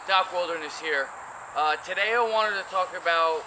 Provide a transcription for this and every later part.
Doc Wilderness here. Today I wanted to talk about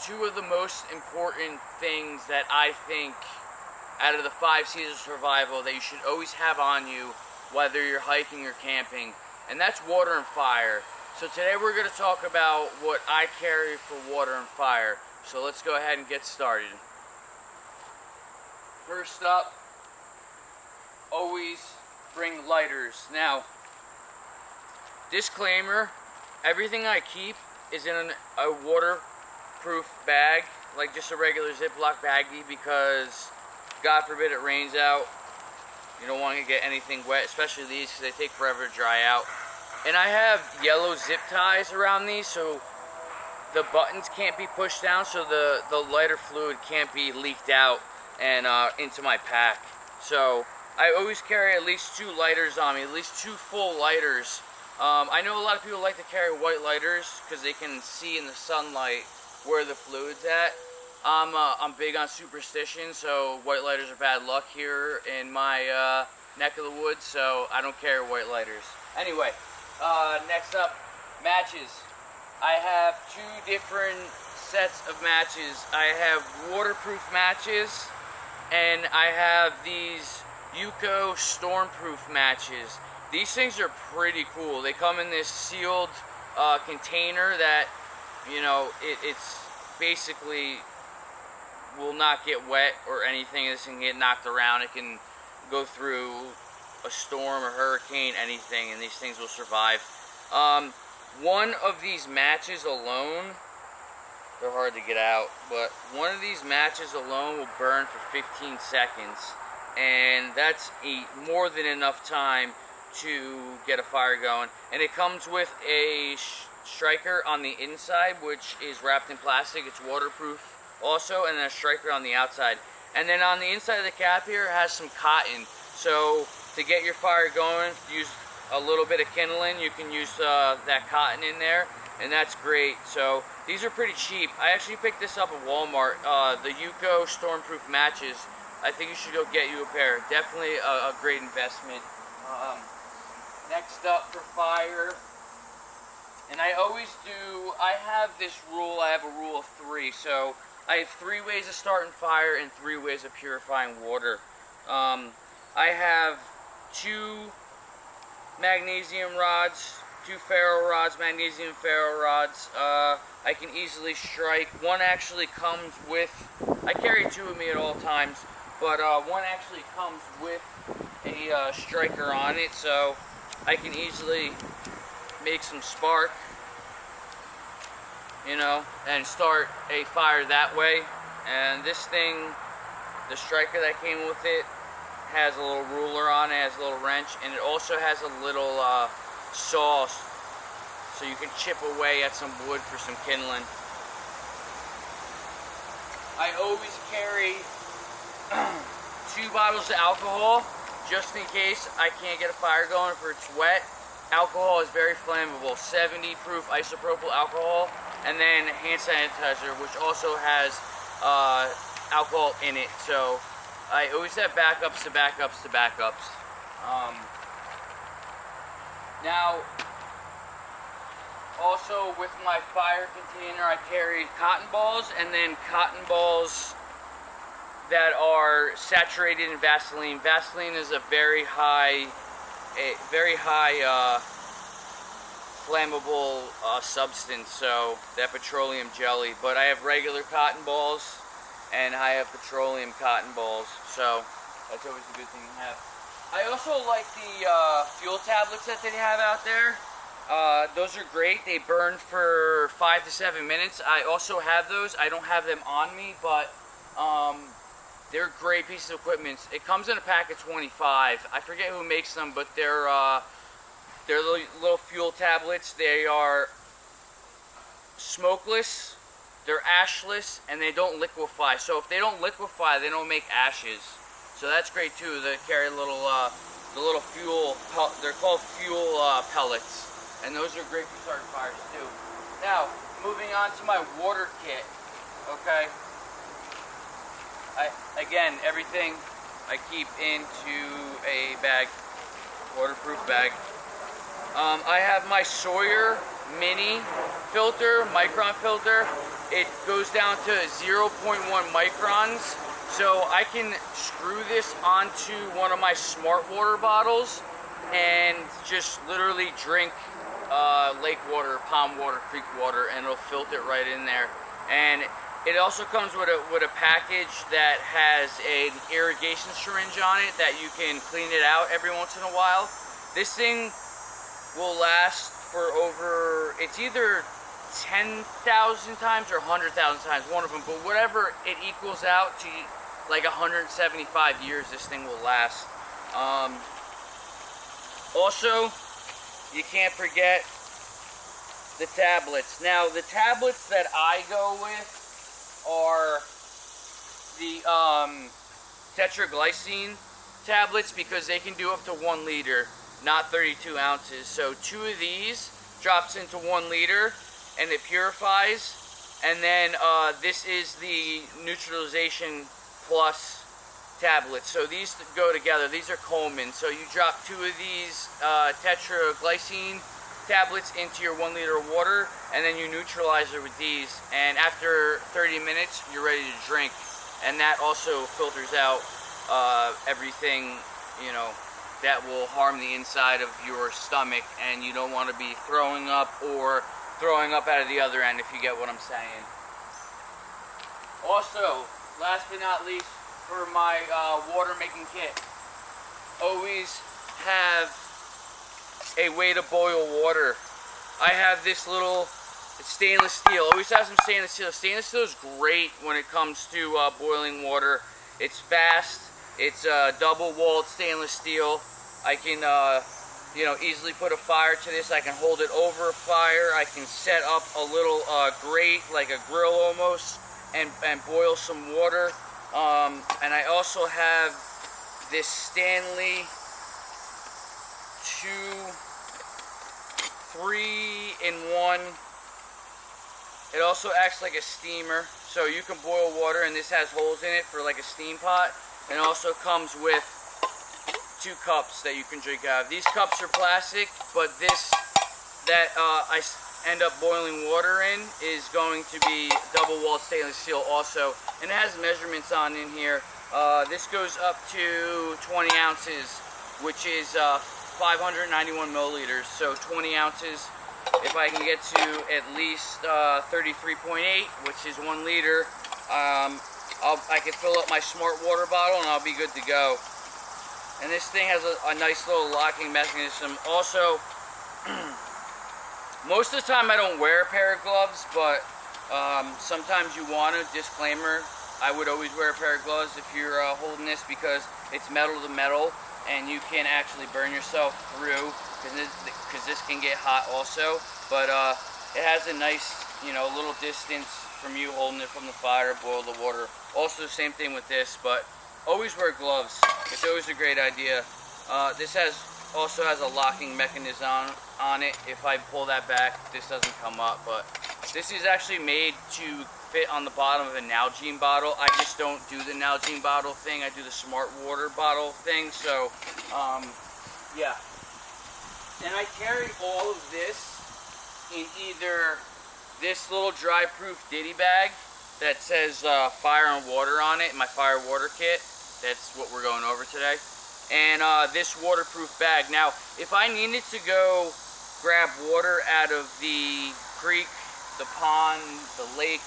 two of the most important things that I think out of the 5 C's of survival that you should always have on you, whether you're hiking or camping, and that's water and fire. So today we're going to talk about what I carry for water and fire. So let's go ahead and get started. First up, always bring lighters. Now, disclaimer, everything I keep is in a waterproof bag, like just a regular Ziploc baggie, because God forbid it rains out. You don't want to get anything wet, especially these because they take forever to dry out. And I have yellow zip ties around these so the buttons can't be pushed down, so the lighter fluid can't be leaked out and into my pack. So I always carry at least 2 lighters on me, at least 2 full lighters. I know a lot of people like to carry white lighters because they can see in the sunlight where the fluid's at. I'm big on superstition, so white lighters are bad luck here in my neck of the woods, so I don't carry white lighters. Anyway, next up, matches. I have 2 different sets of matches. I have waterproof matches, and I have these Yuko stormproof matches. These things are pretty cool. They come in this sealed container that, you know, it's basically will not get wet or anything. This can get knocked around. It can go through a storm or hurricane, anything, and these things will survive. One of these matches alone, they're hard to get out, but one of these matches alone will burn for 15 seconds, and that's more than enough time to get a fire going. And it comes with a striker on the inside, which is wrapped in plastic. It's waterproof also, and then a striker on the outside. And then on the inside of the cap here, it has some cotton. So to get your fire going, use a little bit of kindling. You can use that cotton in there, and that's great. So these are pretty cheap. I actually picked this up at Walmart. The Yuko stormproof matches. I think you should go get you a pair. Definitely a great investment. Next up for fire, and I always do, I have this rule, I have a rule of 3, so I have 3 ways of starting fire and 3 ways of purifying water. I have 2 magnesium rods, 2 ferro rods, magnesium ferro rods. I can easily strike. One actually comes with, I carry 2 of me at all times, but one actually comes with a striker on it, so I can easily make some spark, you know, and start a fire that way. And this thing, the striker that came with it, has a little ruler on it, has a little wrench, and it also has a little saw, so you can chip away at some wood for some kindling. I always carry 2 bottles of alcohol, just in case I can't get a fire going if it's wet. Alcohol is very flammable, 70 proof isopropyl alcohol, and then hand sanitizer, which also has alcohol in it. So I always have backups to backups to backups. Now, also with my fire container, I carry cotton balls, and then cotton balls that are saturated in Vaseline. Vaseline is a very high flammable substance, so that petroleum jelly. But I have regular cotton balls, and I have petroleum cotton balls, so that's always a good thing to have. I also like the fuel tablets that they have out there. Those are great. They burn for 5 to 7 minutes. I also have those. I don't have them on me, but they're great pieces of equipment. It comes in a pack of 25. I forget who makes them, but they're little fuel tablets. They are smokeless, they're ashless, and they don't liquefy. So if they don't liquefy, they don't make ashes. So that's great too. They carry the little fuel. They're called fuel pellets, and those are great for starting fires too. Now, moving on to my water kit. Okay. Again, everything I keep into a bag, waterproof bag. I have my Sawyer mini filter, micron filter. It goes down to 0.1 microns. So I can screw this onto one of my smart water bottles and just literally drink lake water, pond water, creek water, and it'll filter it right in there. And it also comes with a package that has an irrigation syringe on it that you can clean it out every once in a while. This thing will last for over, it's either 10,000 times or 100,000 times, one of them, but whatever it equals out to, like 175 years this thing will last. Also, you can't forget the tablets. Now, the tablets that I go with are the tetraglycine tablets because they can do up to 1 liter, not 32 ounces. So 2 of these drops into 1 liter and it purifies. And then this is the neutralization plus tablets. So these go together. These are Coleman. So you drop 2 of these tetraglycine tablets into your 1 liter of water, and then you neutralize it with these, and after 30 minutes you're ready to drink. And that also filters out everything, you know, that will harm the inside of your stomach, and you don't want to be throwing up or throwing up out of the other end, if you get what I'm saying. Also, last but not least, for my water making kit, always have a way to boil water. I have this little stainless steel. Always have some stainless steel. Stainless steel is great when it comes to boiling water. It's fast. It's double-walled stainless steel. I can, you know, easily put a fire to this. I can hold it over a fire. I can set up a little grate, like a grill almost, and boil some water. And I also have this Stanley 3-in-1. It also acts like a steamer, so you can boil water, and this has holes in it for like a steam pot. And it also comes with 2 cups that you can drink out of. These cups are plastic, but this that I end up boiling water in is going to be double-walled stainless steel also, and it has measurements on in here. This goes up to 20 ounces, which is 591 milliliters, so 20 ounces. If I can get to at least 33.8, which is 1 liter, I can fill up my smart water bottle and I'll be good to go. And this thing has a nice little locking mechanism. Also, most of the time I don't wear a pair of gloves, but sometimes you want to. Disclaimer, I would always wear a pair of gloves if you're holding this, because it's metal to metal and you can actually burn yourself through, because this can get hot also. But it has a nice, you know, little distance from you holding it from the fire, boil the water. Also, same thing with this, but always wear gloves. It's always a great idea. This also has a locking mechanism on it. If I pull that back, this doesn't come up, but this is actually made to fit on the bottom of a Nalgene bottle. I just don't do the Nalgene bottle thing. I do the smart water bottle thing. So, yeah. And I carry all of this in either this little dry proof ditty bag that says fire and water on it, my fire water kit. That's what we're going over today. And this waterproof bag. Now, if I needed to go grab water out of the creek, the pond, the lake,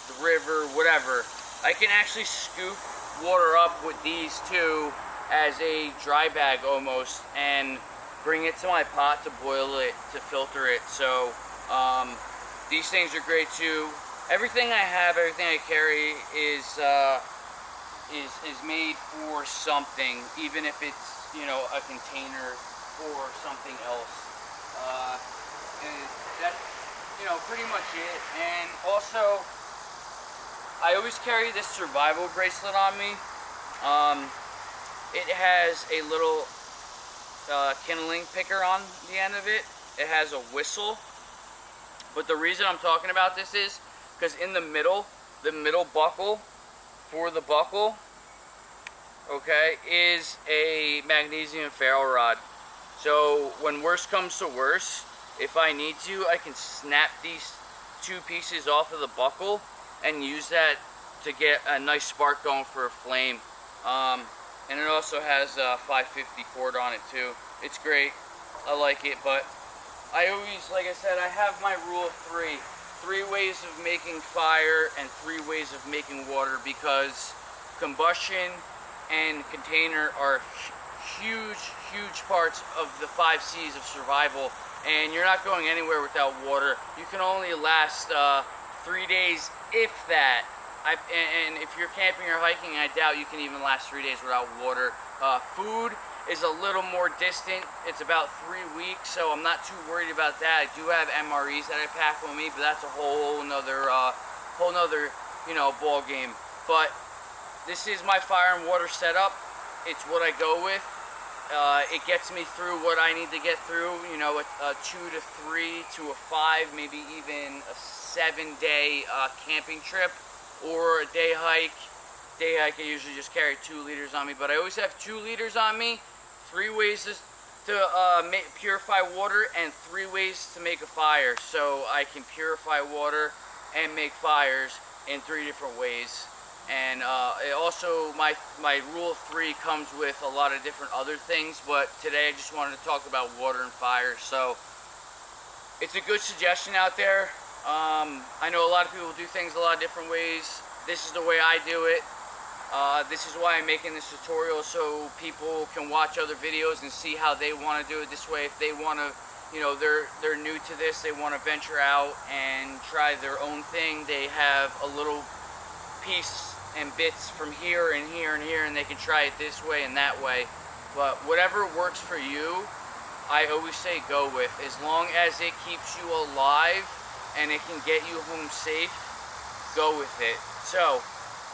the river, whatever, I can actually scoop water up with these two as a dry bag almost, and bring it to my pot to boil it, to filter it. So these things are great too. Everything I have, everything I carry is made for something, even if it's, you know, a container for something else. And that's, you know, pretty much it. And also, I always carry this survival bracelet on me. It has a little kindling picker on the end of it. It has a whistle. But the reason I'm talking about this is because in the middle buckle for the buckle, okay, is a magnesium ferrule rod. So when worst comes to worst, if I need to, I can snap these two pieces off of the buckle and use that to get a nice spark going for a flame. And it also has a 550 cord on it too. It's great. I like it, but I always, like I said, I have my rule of three. 3 ways of making fire and 3 ways of making water, because combustion and container are huge parts of the 5 C's of survival, and you're not going anywhere without water. You can only last 3 days, if that. And if you're camping or hiking, I doubt you can even last 3 days without water. Food is a little more distant. It's about 3 weeks, so I'm not too worried about that. I do have MREs that I pack with me, but that's a whole nother ball game. But this is my fire and water setup. It's what I go with. It gets me through what I need to get through. You know, a 2 to 3 to a 5, maybe even a 7-day camping trip or a day hike. Day hike, I usually just carry 2 liters on me, but I always have 2 liters on me. 3 ways to purify water and 3 ways to make a fire. So I can purify water and make fires in 3 different ways. And also my rule of 3 comes with a lot of different other things, but today I just wanted to talk about water and fire. So it's a good suggestion out there. I know a lot of people do things a lot of different ways. This is the way I do it. This is why I'm making this tutorial, so people can watch other videos and see how they want to do it this way. If they want to, you know, they're new to this, they want to venture out and try their own thing, they have a little piece and bits from here and here and here, and they can try it this way and that way. But whatever works for you, I always say go with. As long as it keeps you alive and it can get you home safe, go with it. So,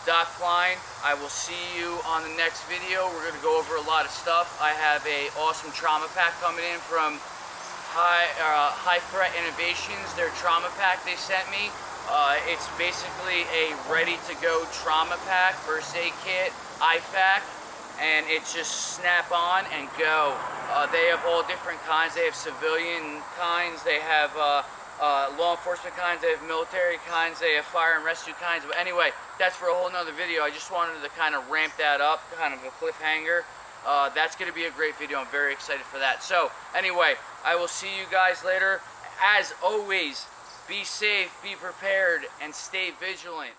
Doc Klein, I will see you on the next video. We're going to go over a lot of stuff. I have a awesome trauma pack coming in from High Threat Innovations. Their trauma pack they sent me. It's basically a ready-to-go trauma pack, first aid kit, IFAC, and it's just snap on and go. They have all different kinds. They have civilian kinds. They have law enforcement kinds, they have military kinds, they have fire and rescue kinds. But anyway, that's for a whole nother video. I just wanted to kind of ramp that up, kind of a cliffhanger. That's going to be a great video. I'm very excited for that. So anyway, I will see you guys later. As always, be safe, be prepared, and stay vigilant.